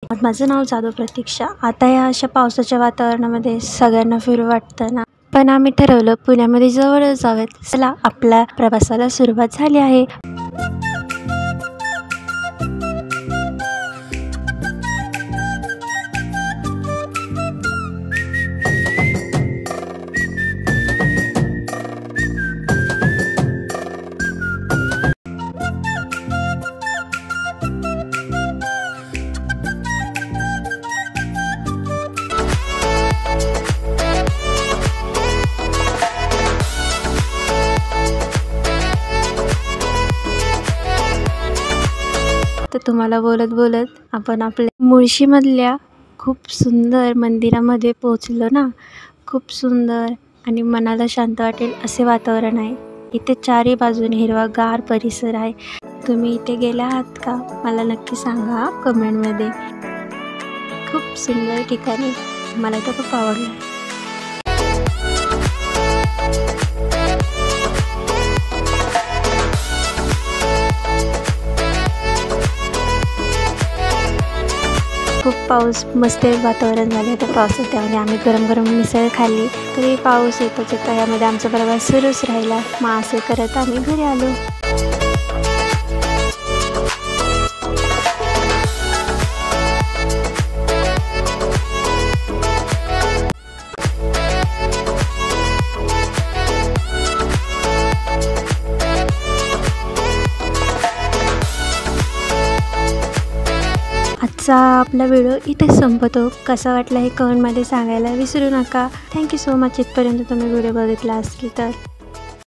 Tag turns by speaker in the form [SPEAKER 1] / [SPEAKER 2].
[SPEAKER 1] माझं नाव जाधव प्रतीक्षा। आता या अशा पावसाच्या वातावरणामध्ये सगळ्यांना फिरू वाटतं ना, पण आम्ही ठरवलं पुण्यामध्ये जवळच जाऊयात। चला आपल्या प्रवासाला सुरुवात झाली आहे। तर तुम्हाला बोलत बोलत आपण आपल्या मुळशीमधल्या खूप सुंदर मंदिरामध्ये पोहोचलो ना। खूप सुंदर आणि मनाला शांत वाटेल असे वातावरण आहे। इथे चारी बाजूने हिरवागार परिसर आहे। तुम्ही इथे गेला आहात का मला नक्की सांगा कमेंटमध्ये। खूप सुंदर ठिकाण आहे, मला तर खूप आवडलं। खूप पाऊस मस्त वातावरण झालं त्या पावसात, त्यामध्ये आम्ही गरम गरम मिसळ खाल्ली। तरी पाऊस येतच होता, यामध्ये आमचा प्रवास सुरूच राहिला। मग असे करत आम्ही घरी आलो। आजचा आपला व्हिडिओ इथे संपतो। कसा वाटला हे कमेंटमध्ये सांगायला विसरू नका। थँक्यू सो मच इथपर्यंत तुम्ही व्हिडिओ बघितला असेल तर।